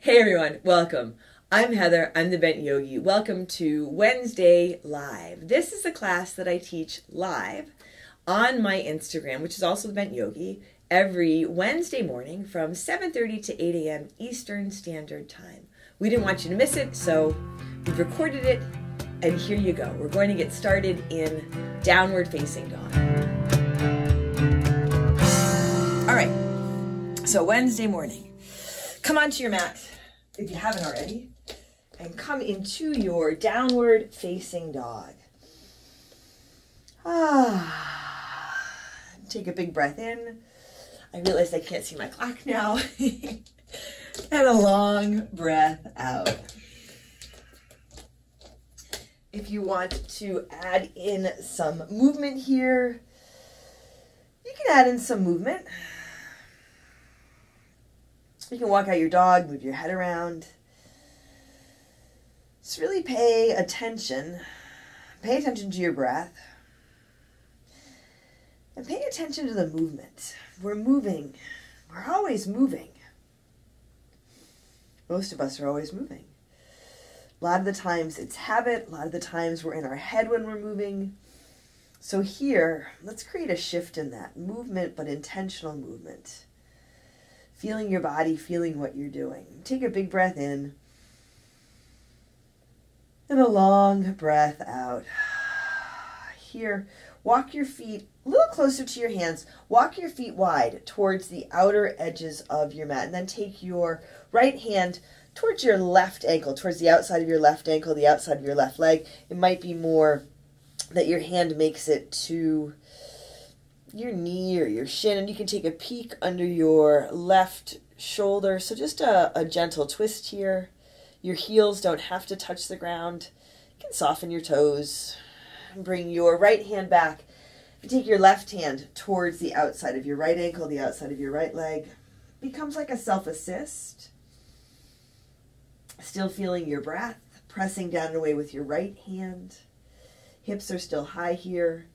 Hey everyone, welcome. I'm Heather, I'm the Bent Yogi. Welcome to Wednesday Live. This is a class that I teach live on my Instagram, which is also the Bent Yogi, every Wednesday morning from 7:30 to 8 a.m. Eastern Standard Time. We didn't want you to miss it, so we've recorded it, and here you go. We're going to get started in Downward Facing Dog. All right, so Wednesday morning. Come onto your mat, if you haven't already, and come into your downward facing dog. Take a big breath in. I realize I can't see my clock now. And a long breath out. If you want to add in some movement here, you can add in some movement. You can walk out your dog, move your head around. Just really pay attention. Pay attention to your breath. And pay attention to the movement. We're moving. We're always moving. Most of us are always moving. A lot of the times it's habit. A lot of the times we're in our head when we're moving. So here, let's create a shift in that. Movement, but intentional movement. Feeling your body, feeling what you're doing. Take a big breath in. And a long breath out. Here, walk your feet a little closer to your hands. Walk your feet wide towards the outer edges of your mat. And then take your right hand towards your left ankle, towards the outside of your left ankle, the outside of your left leg. It might be more that your hand makes it to your knee or your shin, and you can take a peek under your left shoulder. So just a gentle twist here. Your heels don't have to touch the ground. You can soften your toes and bring your right hand back. You take your left hand towards the outside of your right ankle, the outside of your right leg. Becomes like a self-assist. Still feeling your breath, pressing down and away with your right hand. Hips are still high here.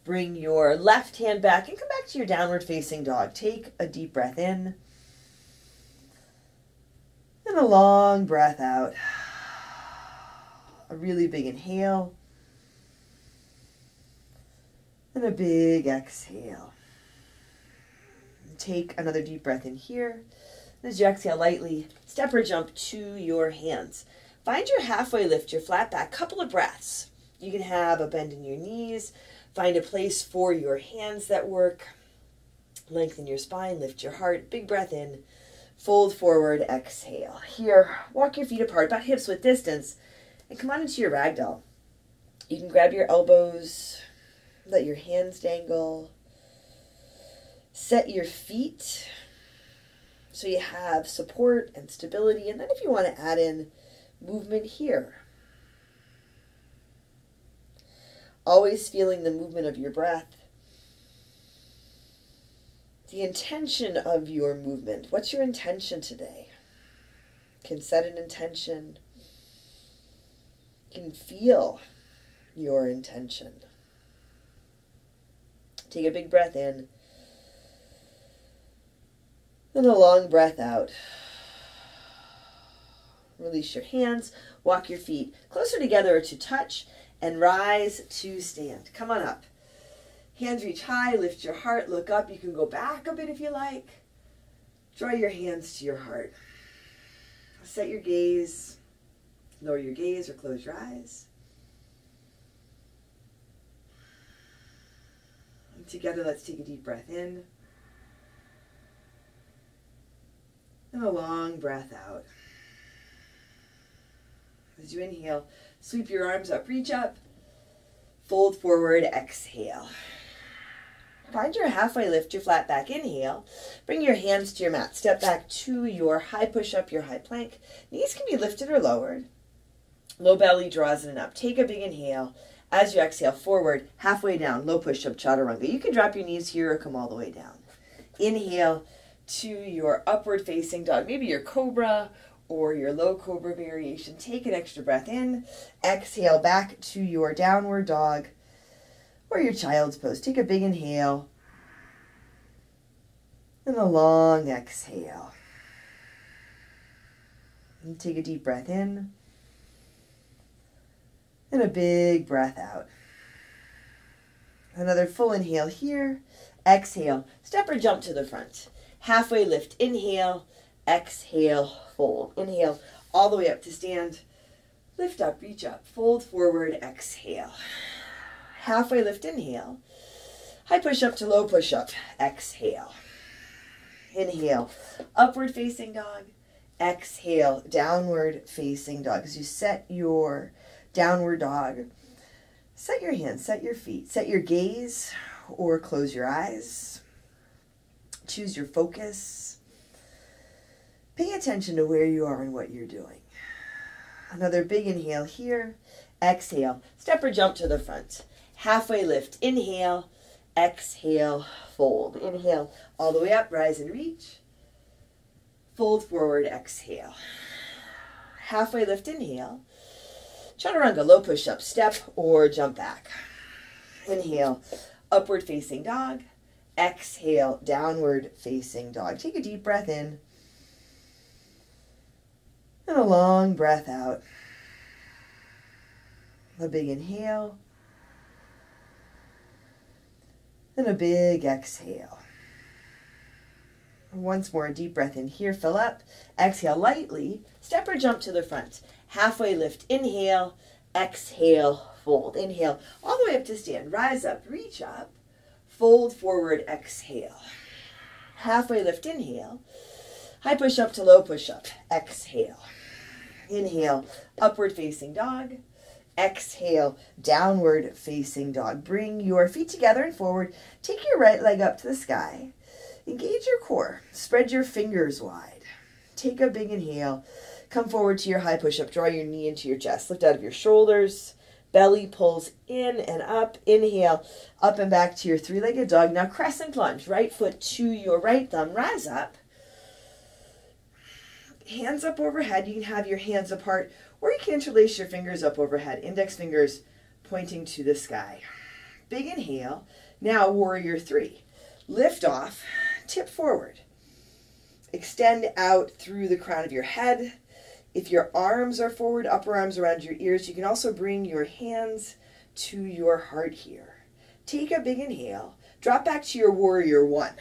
Bring your left hand back and come back to your downward facing dog. Take a deep breath in. And a long breath out. A really big inhale. And a big exhale. Take another deep breath in here. And as you exhale lightly, step or jump to your hands. Find your halfway lift, your flat back. Couple of breaths. You can have a bend in your knees. Find a place for your hands that work. Lengthen your spine, lift your heart. Big breath in. Fold forward, exhale. Here, walk your feet apart, about hips width distance, and come on into your ragdoll. You can grab your elbows, let your hands dangle. Set your feet so you have support and stability. And then if you want to add in movement here, always feeling the movement of your breath. The intention of your movement. What's your intention today? You can set an intention. You can feel your intention. Take a big breath in. And a long breath out. Release your hands. Walk your feet closer together to touch. And rise to stand. Come on up. Hands reach high, lift your heart, look up. You can go back a bit if you like. Draw your hands to your heart. Set your gaze. Lower your gaze or close your eyes. And together, let's take a deep breath in. And a long breath out. As you inhale, sweep your arms up, reach up, fold forward, exhale. Find your halfway lift, your flat back, inhale. Bring your hands to your mat, step back to your high push-up, your high plank. Knees can be lifted or lowered. Low belly draws in and up. Take a big inhale. As you exhale, forward, halfway down, low push-up, chaturanga. You can drop your knees here or come all the way down. Inhale to your upward facing dog, maybe your cobra or your low cobra variation. Take an extra breath in. Exhale back to your downward dog or your child's pose. Take a big inhale and a long exhale. And take a deep breath in. And a big breath out. Another full inhale here. Exhale. Step or jump to the front. Halfway lift. Inhale. Exhale. Fold. Inhale all the way up to stand. Lift up. Reach up. Fold forward. Exhale. Halfway lift. Inhale. High push up to low push up. Exhale. Inhale. Upward facing dog. Exhale. Downward facing dog. As you set your downward dog, set your hands, set your feet, set your gaze or close your eyes. Choose your focus. Pay attention to where you are and what you're doing. Another big inhale here. Exhale. Step or jump to the front. Halfway lift. Inhale. Exhale. Fold. Inhale all the way up. Rise and reach. Fold forward. Exhale. Halfway lift. Inhale. Chaturanga, low push-up, step or jump back. Inhale, upward facing dog. Exhale, downward facing dog. Take a deep breath in. And a long breath out. A big inhale. And a big exhale. Once more, a deep breath in here, fill up. Exhale lightly, step or jump to the front. Halfway lift, inhale, exhale, fold. Inhale, all the way up to stand. Rise up, reach up, fold forward, exhale. Halfway lift, inhale. High push up to low push up, exhale. Inhale, upward facing dog. Exhale, downward facing dog. Bring your feet together and forward. Take your right leg up to the sky. Engage your core. Spread your fingers wide. Take a big inhale. Come forward to your high push-up. Draw your knee into your chest. Lift out of your shoulders. Belly pulls in and up. Inhale, up and back to your three-legged dog. Now crescent lunge. Right foot to your right thumb. Rise up. Hands up overhead. You can have your hands apart, or you can interlace your fingers up overhead. Index fingers pointing to the sky. Big inhale. Now warrior three. Lift off. Tip forward. Extend out through the crown of your head. If your arms are forward, upper arms around your ears, you can also bring your hands to your heart here. Take a big inhale. Drop back to your warrior one.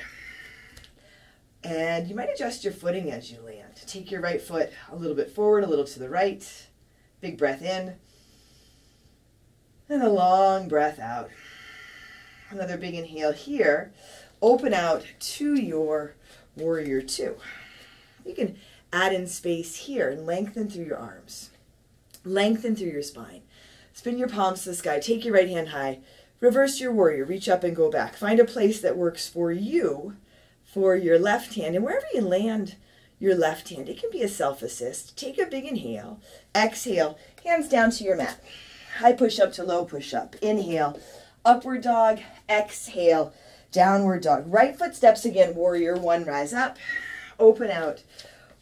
And you might adjust your footing as you land. Take your right foot a little bit forward, a little to the right. Big breath in. And a long breath out. Another big inhale here. Open out to your warrior two. You can add in space here and lengthen through your arms. Lengthen through your spine. Spin your palms to the sky. Take your right hand high. Reverse your warrior. Reach up and go back. Find a place that works for you, for your left hand. And wherever you land your left hand, it can be a self-assist. Take a big inhale. Exhale. Hands down to your mat. High push-up to low push-up. Inhale. Upward dog. Exhale. Downward dog. Right foot steps again. Warrior one. Rise up. Open out.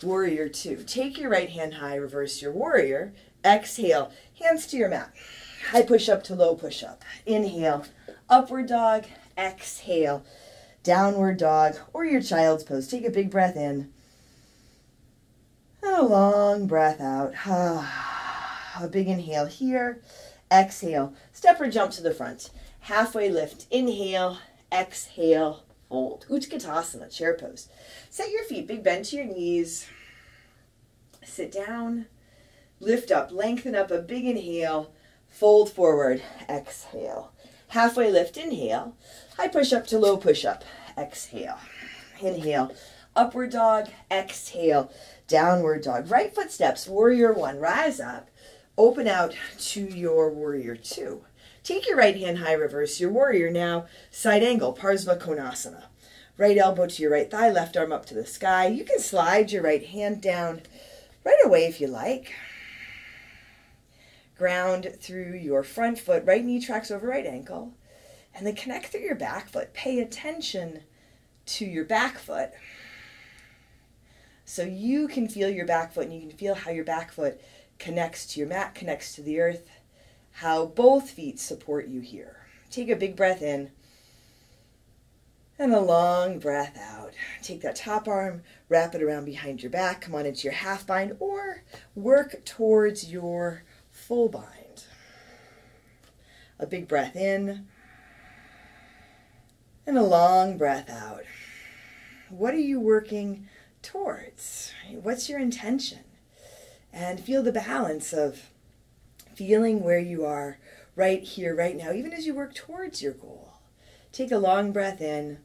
Warrior two. Take your right hand high. Reverse your warrior. Exhale. Hands to your mat. High push up to low push up. Inhale. Upward dog. Exhale. Downward dog or your child's pose. Take a big breath in. And a long breath out. A big inhale here. Exhale. Step or jump to the front. Halfway lift. Inhale. Exhale. Fold. Utkatasana, chair pose. Set your feet, big bend to your knees. Sit down. Lift up, lengthen up, a big inhale. Fold forward, exhale. Halfway lift, inhale. High push up to low push up, exhale. Inhale, upward dog, exhale. Downward dog. Right foot steps, warrior one. Rise up, open out to your warrior two. Take your right hand high, reverse your warrior now. Side angle, Parsva Konasana. Right elbow to your right thigh, left arm up to the sky. You can slide your right hand down right away if you like. Ground through your front foot, right knee tracks over right ankle. And then connect through your back foot. Pay attention to your back foot. So you can feel your back foot and you can feel how your back foot connects to your mat, connects to the earth. How both feet support you here. Take a big breath in and a long breath out. Take that top arm, wrap it around behind your back, come on into your half bind, or work towards your full bind. A big breath in and a long breath out. What are you working towards? What's your intention? And feel the balance of feeling where you are right here, right now, even as you work towards your goal. Take a long breath in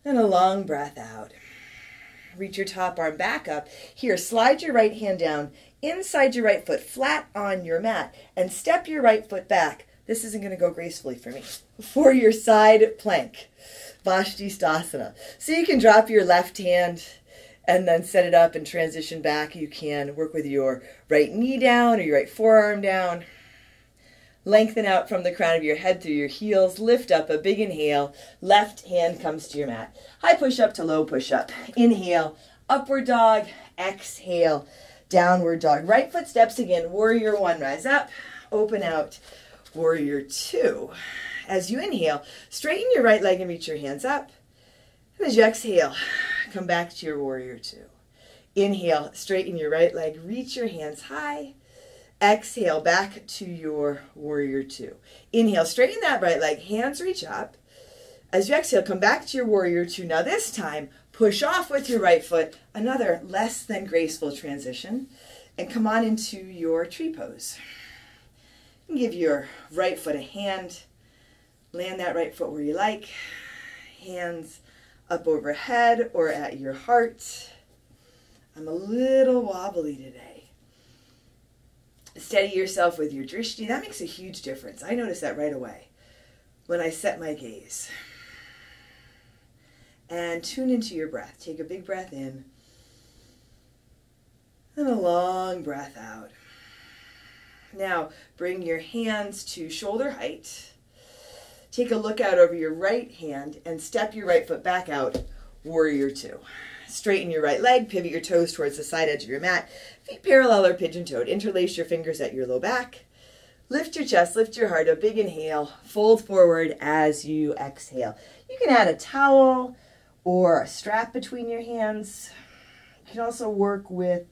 and a long breath out. Reach your top arm back up. Here, slide your right hand down inside your right foot, flat on your mat, and step your right foot back. This isn't going to go gracefully for me. For your side plank, Utkatasana. So you can drop your left hand and then set it up and transition back. You can work with your right knee down or your right forearm down. Lengthen out from the crown of your head through your heels. Lift up, a big inhale. Left hand comes to your mat. High push-up to low push-up. Inhale, upward dog. Exhale, downward dog. Right foot steps again. Warrior one, rise up. Open out, warrior two. As you inhale, straighten your right leg and reach your hands up. And as you exhale, come back to your warrior two. Inhale, straighten your right leg, reach your hands high. Exhale, back to your warrior two. Inhale, straighten that right leg, hands reach up. As you exhale, come back to your warrior two. Now this time, push off with your right foot, another less than graceful transition, and come on into your tree pose. And give your right foot a hand. Land that right foot where you like. Hands up overhead or at your heart. I'm a little wobbly today. Steady yourself with your drishti. That makes a huge difference. I notice that right away when I set my gaze. And tune into your breath. Take a big breath in and a long breath out. Now bring your hands to shoulder height. Take a look out over your right hand and step your right foot back out, warrior two. Straighten your right leg, pivot your toes towards the side edge of your mat. Feet parallel or pigeon-toed. Interlace your fingers at your low back. Lift your chest, lift your heart, a big inhale. Fold forward as you exhale. You can add a towel or a strap between your hands. You can also work with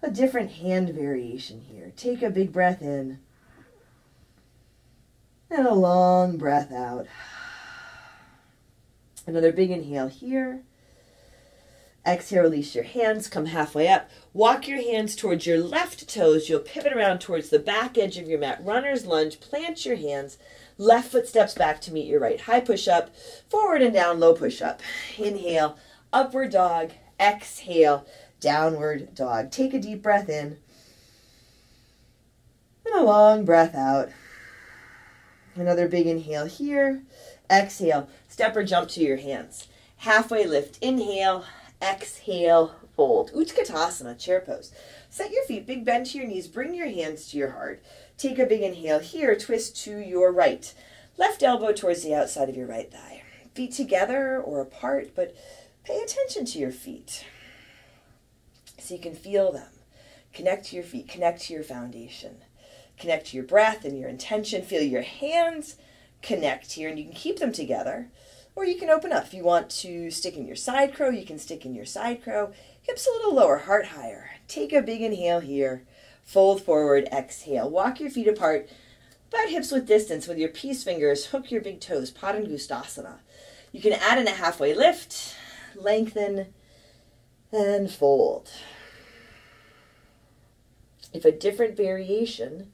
a different hand variation here. Take a big breath in and a long breath out. Another big inhale here. Exhale, release your hands, come halfway up. Walk your hands towards your left toes. You'll pivot around towards the back edge of your mat. Runner's lunge, plant your hands. Left foot steps back to meet your right. High push-up, forward and down, low push-up. Inhale, upward dog. Exhale, downward dog. Take a deep breath in and a long breath out. Another big inhale here. Exhale, step or jump to your hands. Halfway lift, inhale. Exhale, fold. Utkatasana, chair pose. Set your feet, big bend to your knees. Bring your hands to your heart. Take a big inhale here. Twist to your right. Left elbow towards the outside of your right thigh. Feet together or apart, but pay attention to your feet so you can feel them. Connect to your feet. Connect to your foundation. Connect to your breath and your intention. Feel your hands connect here, and you can keep them together. Or you can open up. If you want to stick in your side crow, you can stick in your side crow. Hips a little lower, heart higher. Take a big inhale here. Fold forward, exhale. Walk your feet apart, about hips width distance with your peace fingers. Hook your big toes, Padangustasana. You can add in a halfway lift, lengthen, and fold. If a different variation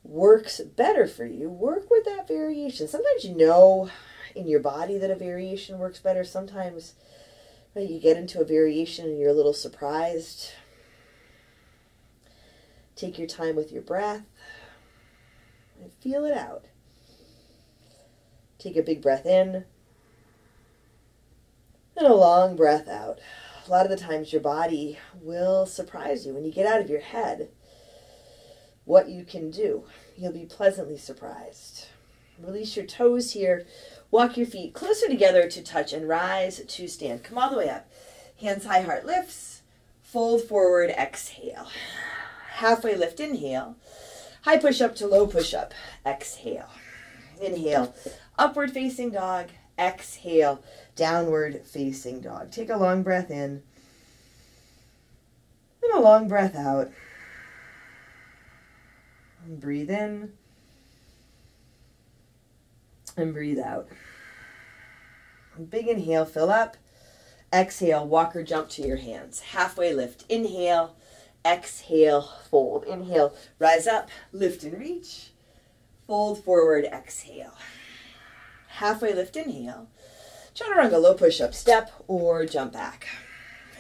works better for you, work with that variation. Sometimes you know in your body that a variation works better. Sometimes you get into a variation and you're a little surprised. Take your time with your breath and feel it out. Take a big breath in and a long breath out. A lot of the times your body will surprise you when you get out of your head what you can do. You'll be pleasantly surprised. Release your toes here. Walk your feet closer together to touch and rise to stand. Come all the way up. Hands high, heart lifts. Fold forward, exhale. Halfway lift, inhale. High push up to low push up, exhale. Inhale, upward facing dog. Exhale, downward facing dog. Take a long breath in long breath out. And breathe in. And breathe out. Big inhale, fill up. Exhale, walk or jump to your hands. Halfway lift. Inhale. Exhale, fold. Inhale, rise up, lift and reach. Fold forward, exhale. Halfway lift, inhale. Chaturanga, low push-up, step or jump back.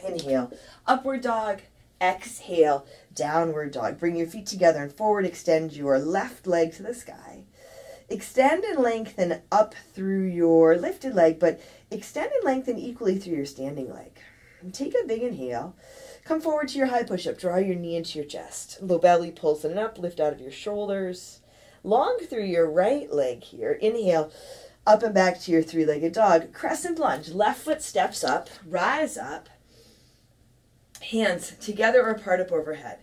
Inhale, upward dog. Exhale, downward dog. Bring your feet together and forward. Extend your left leg to the sky. Extend and lengthen up through your lifted leg, but extend and lengthen equally through your standing leg. And take a big inhale. Come forward to your high push-up. Draw your knee into your chest. Low belly pulls it up. Lift out of your shoulders. Long through your right leg here. Inhale, up and back to your three-legged dog. Crescent lunge. Left foot steps up. Rise up. Hands together or apart up overhead.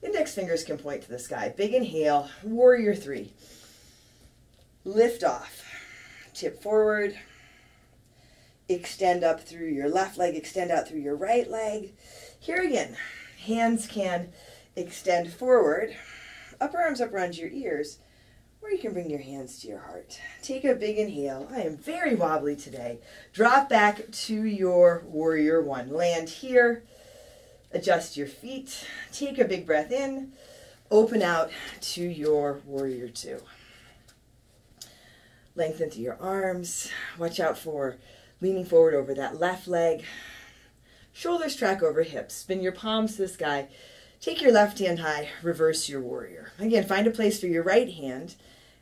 Index fingers can point to the sky. Big inhale. Warrior three. Lift off. Tip forward. Extend up through your left leg. Extend out through your right leg. Here again, hands can extend forward, upper arms up around your ears, or you can bring your hands to your heart. Take a big inhale. I am very wobbly today. Drop back to your warrior one. Land here. Adjust your feet. Take a big breath in. Open out to your warrior two. Lengthen through your arms. Watch out for leaning forward over that left leg. Shoulders track over hips. Spin your palms to the sky. Take your left hand high. Reverse your warrior. Again, find a place for your right hand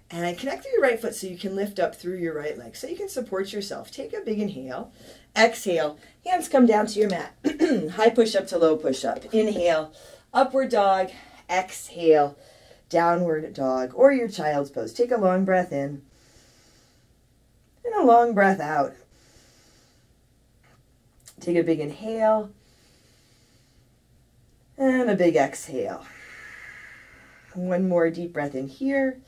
and connect through your right foot so you can lift up through your right leg so you can support yourself. Take a big inhale. Exhale. Hands come down to your mat. High push-up to low push-up. Inhale. Upward dog. Exhale. Downward dog or your child's pose. Take a long breath in and a long breath out. Take a big inhale and a big exhale. One more deep breath in here.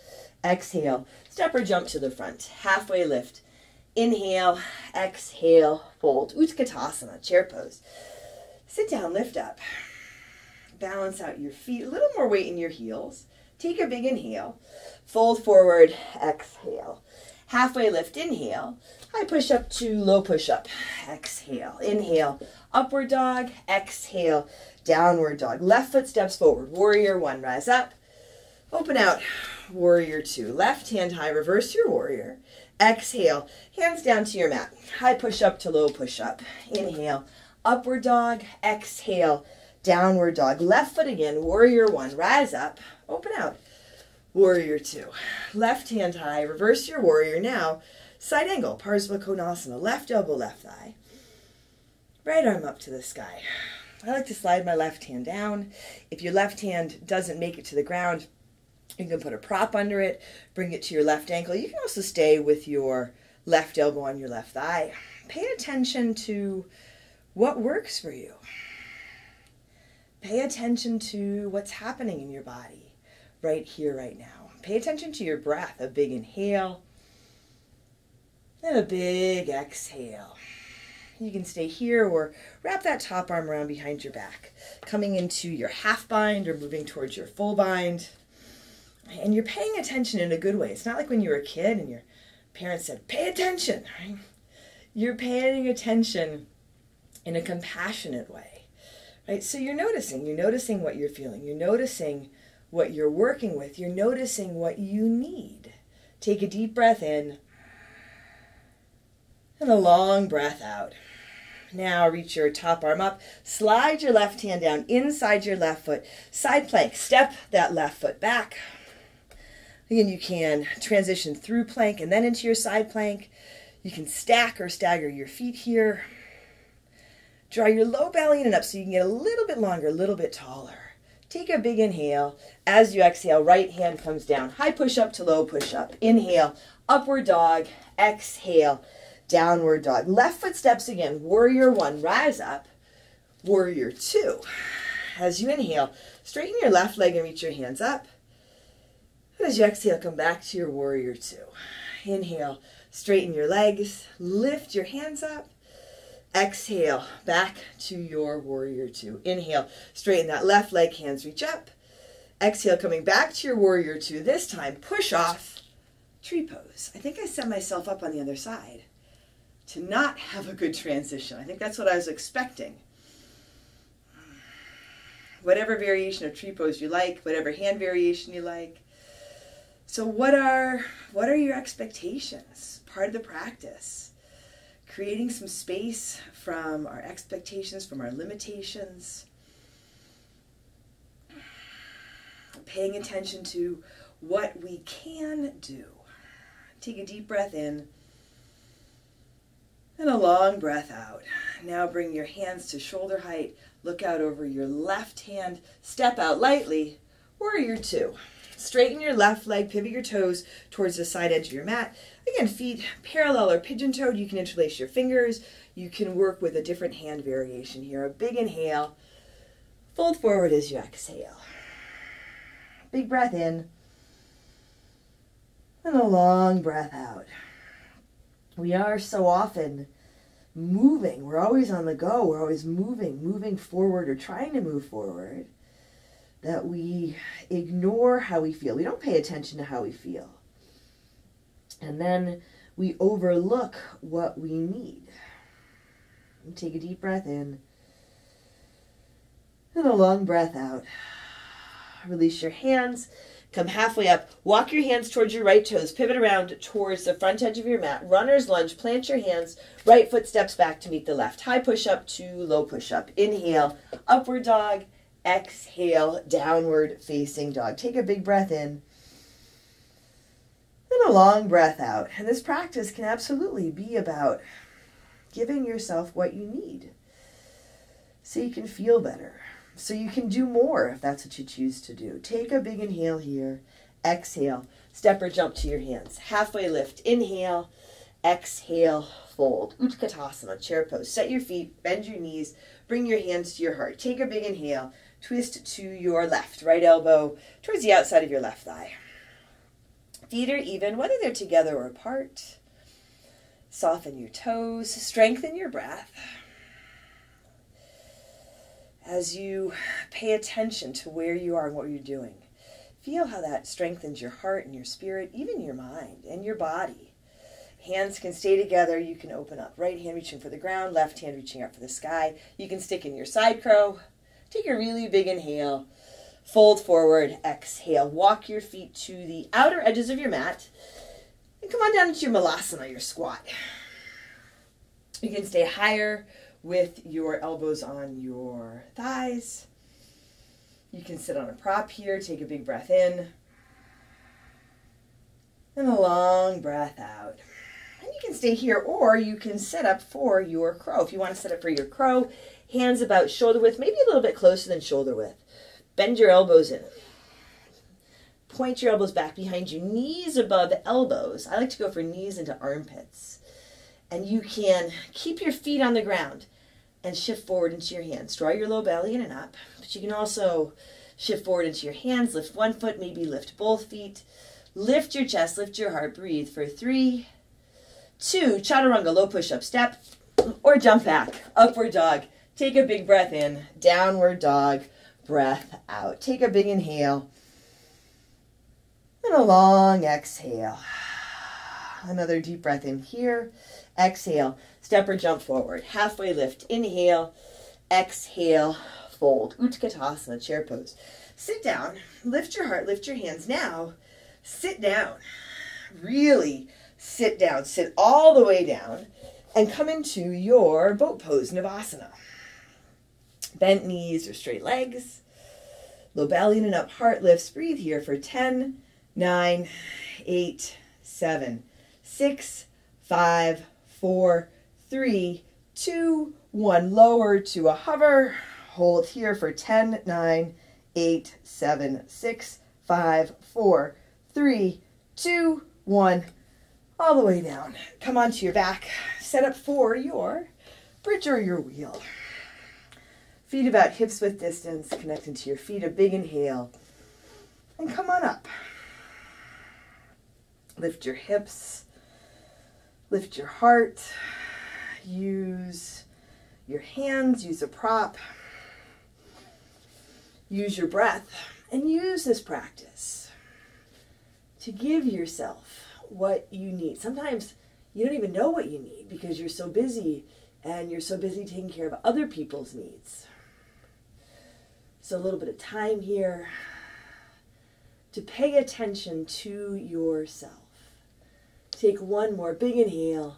Exhale. Step or jump to the front. Halfway lift. Inhale. Exhale. Fold. Utkatasana. Chair pose. Sit down. Lift up. Balance out your feet. A little more weight in your heels. Take a big inhale. Fold forward. Exhale. Halfway lift. Inhale. High push-up to low push-up. Exhale. Inhale. Upward dog. Exhale. Downward dog. Left foot steps forward. Warrior one. Rise up. Open out. Warrior two. Left hand high. Reverse your warrior. Exhale. Hands down to your mat. High push-up to low push-up. Inhale. Upward dog. Exhale. Downward dog. Left foot again. Warrior one. Rise up. Open out. Warrior two. Left hand high. Reverse your warrior. Now, side angle. Parsva Konasana. Left elbow, left thigh. Right arm up to the sky. I like to slide my left hand down. If your left hand doesn't make it to the ground, you can put a prop under it. Bring it to your left ankle. You can also stay with your left elbow on your left thigh. Pay attention to what works for you. Pay attention to what's happening in your body. Right here, right now. Pay attention to your breath. A big inhale and a big exhale. You can stay here or wrap that top arm around behind your back. Coming into your half bind or moving towards your full bind. And you're paying attention in a good way. It's not like when you were a kid and your parents said, pay attention. Right? You're paying attention in a compassionate way. Right? So you're noticing what you're feeling. You're noticing what you're working with. You're noticing what you need. Take a deep breath in and a long breath out. Now reach your top arm up. Slide your left hand down inside your left foot. Side plank. Step that left foot back. Again, you can transition through plank and then into your side plank. You can stack or stagger your feet here. Draw your low belly in and up so you can get a little bit longer, a little bit taller. Take a big inhale. As you exhale, right hand comes down. High push-up to low push-up. Inhale, upward dog. Exhale, downward dog. Left foot steps again. Warrior one, rise up. Warrior two. As you inhale, straighten your left leg and reach your hands up. As you exhale, come back to your warrior two. Inhale, straighten your legs. Lift your hands up. Exhale, back to your warrior two. Inhale, straighten that left leg, hands reach up. Exhale, coming back to your warrior two. This time, push off, tree pose. I think I set myself up on the other side to not have a good transition. I think that's what I was expecting. Whatever variation of tree pose you like, whatever hand variation you like. So what are your expectations? Part of the practice. Creating some space from our expectations, from our limitations. Paying attention to what we can do. Take a deep breath in and a long breath out. Now bring your hands to shoulder height. Look out over your left hand. Step out lightly. Warrior two. Straighten your left leg, pivot your toes towards the side edge of your mat. Again, feet parallel or pigeon-toed. You can interlace your fingers. You can work with a different hand variation here. A big inhale. Fold forward as you exhale. Big breath in. And a long breath out. We are so often moving. We're always on the go. We're always moving forward or trying to move forward, that we ignore how we feel. We don't pay attention to how we feel. And then we overlook what we need. Take a deep breath in and a long breath out. Release your hands. Come halfway up. Walk your hands towards your right toes. Pivot around towards the front edge of your mat. Runner's lunge. Plant your hands. Right foot steps back to meet the left. High push-up to low push-up. Inhale, upward dog. Exhale, downward facing dog. Take a big breath in and a long breath out. And this practice can absolutely be about giving yourself what you need so you can feel better, so you can do more if that's what you choose to do. Take a big inhale here. Exhale, step or jump to your hands. Halfway lift. Inhale, exhale, fold. Utkatasana, chair pose. Set your feet, bend your knees, bring your hands to your heart. Take a big inhale. Twist to your left. Right elbow towards the outside of your left thigh. Feet are even, whether they're together or apart. Soften your toes. Strengthen your breath. As you pay attention to where you are and what you're doing, feel how that strengthens your heart and your spirit, even your mind and your body. Hands can stay together. You can open up. Right hand reaching for the ground, left hand reaching up for the sky. You can stick in your side crow. Take a really big inhale. Fold forward. Exhale. Walk your feet to the outer edges of your mat. And come on down into your malasana, your squat. You can stay higher with your elbows on your thighs. You can sit on a prop here. Take a big breath in. And a long breath out. And you can stay here, or you can set up for your crow. If you want to set up for your crow, hands about shoulder width, maybe a little bit closer than shoulder width. Bend your elbows in. Point your elbows back behind you, knees above elbows. I like to go for knees into armpits. And you can keep your feet on the ground and shift forward into your hands. Draw your low belly in and up. But you can also shift forward into your hands. Lift one foot, maybe lift both feet. Lift your chest, lift your heart. Breathe for 3, 2, chaturanga, low push-up step, or jump back. Upward dog. Take a big breath in. Downward dog. Breath out. Take a big inhale. And a long exhale. Another deep breath in here. Exhale. Step or jump forward. Halfway lift. Inhale. Exhale. Fold. Utkatasana, chair pose. Sit down. Lift your heart. Lift your hands. Now, sit down. Really sit down. Sit all the way down and come into your boat pose, Navasana. Bent knees or straight legs. Low belly in and up. Heart lifts. Breathe here for 10, 9, 8, 7, 6, 5, 4, 3, 2, 1. Lower to a hover. Hold here for 10, 9, 8, 7, 6, 5, 4, 3, 2, 1. All the way down. Come onto your back. Set up for your bridge or your wheel. Feet about hips width distance. Connecting to your feet. A big inhale. And come on up. Lift your hips. Lift your heart. Use your hands, use a prop, use your breath, and use this practice to give yourself what you need. Sometimes you don't even know what you need because you're so busy and you're so busy taking care of other people's needs. So a little bit of time here to pay attention to yourself. Take one more big inhale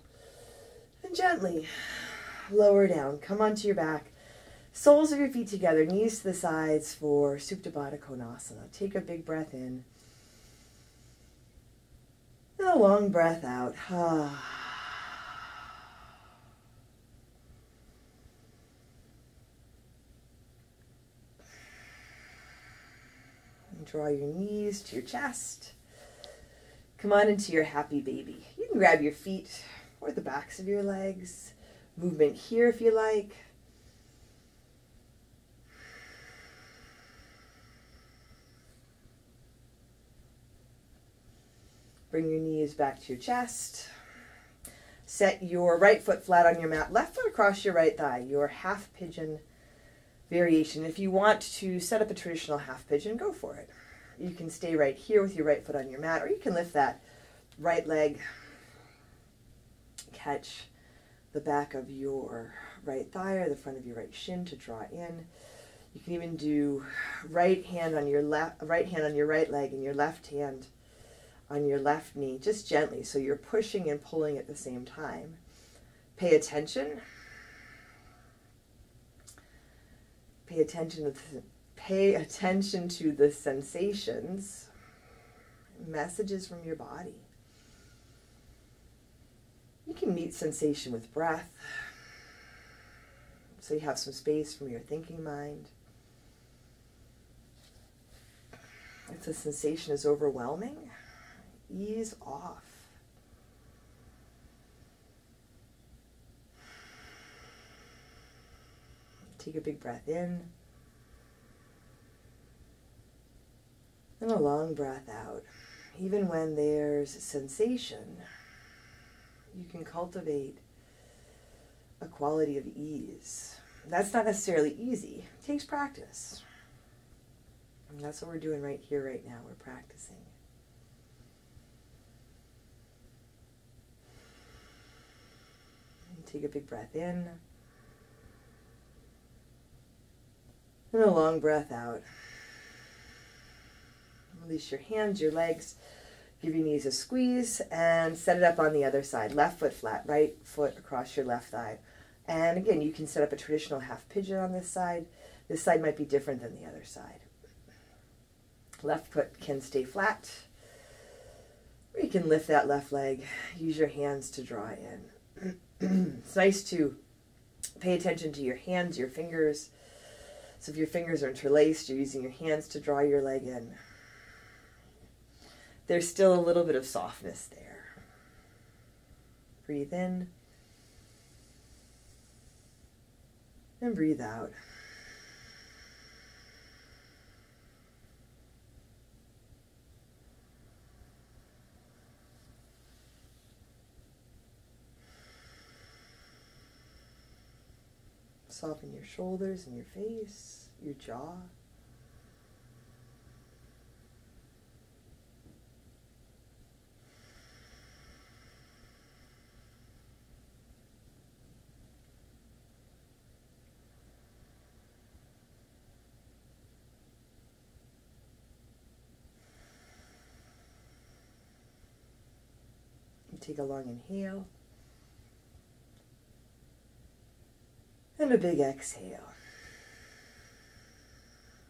and gently lower down. Come onto your back. Soles of your feet together, knees to the sides for Supta Baddha Konasana. Take a big breath in. And a long breath out. And draw your knees to your chest. Come on into your happy baby. You can grab your feet or the backs of your legs. Movement here if you like. Bring your knees back to your chest. Set your right foot flat on your mat, left foot across your right thigh, your half pigeon variation. If you want to set up a traditional half pigeon, go for it. You can stay right here with your right foot on your mat, or you can lift that right leg, catch the back of your right thigh or the front of your right shin to draw in. You can even do right hand on your right leg and your left hand on your left knee, just gently, so you're pushing and pulling at the same time. Pay attention. Pay attention to the sensations, messages from your body. You can meet sensation with breath, so you have some space from your thinking mind. If the sensation is overwhelming, ease off. Take a big breath in. And a long breath out. Even when there's sensation, you can cultivate a quality of ease. That's not necessarily easy. It takes practice. And that's what we're doing right here, right now. We're practicing. Take a big breath in. And a long breath out. Release your hands, your legs. Give your knees a squeeze and set it up on the other side. Left foot flat, right foot across your left thigh. And again, you can set up a traditional half pigeon on this side. This side might be different than the other side. Left foot can stay flat. Or you can lift that left leg. Use your hands to draw in. It's nice to pay attention to your hands, your fingers. So if your fingers are interlaced, you're using your hands to draw your leg in. There's still a little bit of softness there. Breathe in. And breathe out. Soften your shoulders and your face, your jaw. Take a long inhale. And a big exhale.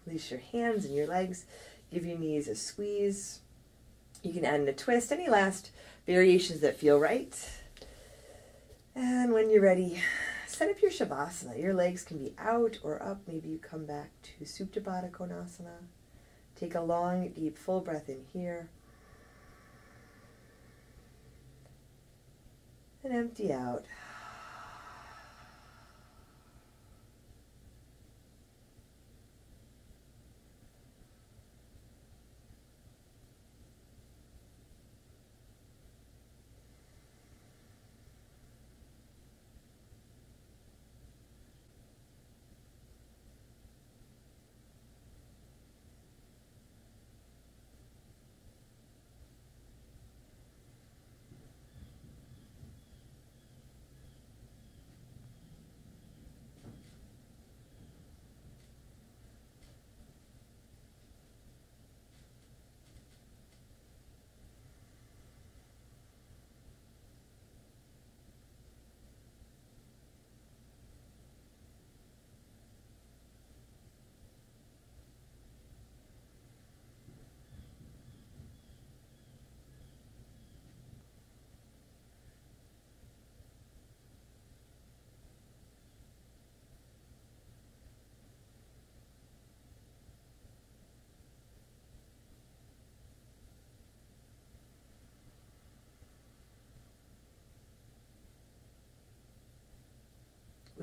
Release your hands and your legs. Give your knees a squeeze. You can add in a twist. Any last variations that feel right. And when you're ready, set up your Shavasana. Your legs can be out or up. Maybe you come back to Supta Baddha Konasana. Take a long, deep, full breath in here. And empty out.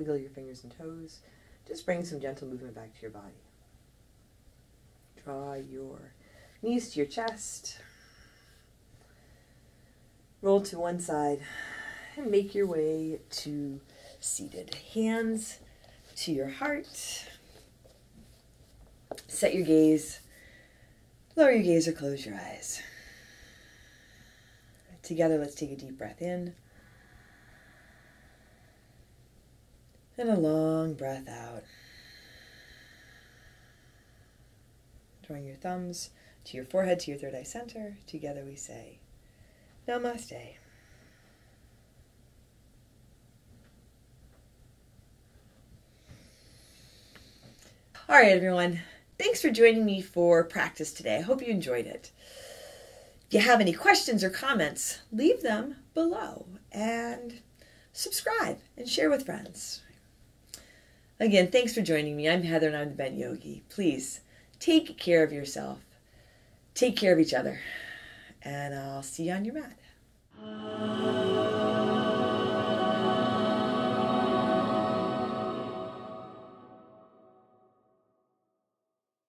Wiggle your fingers and toes. Just bring some gentle movement back to your body. Draw your knees to your chest. Roll to one side and make your way to seated. Hands to your heart. Set your gaze. Lower your gaze or close your eyes. Together, let's take a deep breath in. And a long breath out. Drawing your thumbs to your forehead, to your third eye center. Together we say, Namaste. All right, everyone. Thanks for joining me for practice today. I hope you enjoyed it. If you have any questions or comments, leave them below and subscribe and share with friends. Again, thanks for joining me. I'm Heather and I'm the Bent Yogi. Please take care of yourself. Take care of each other. And I'll see you on your mat.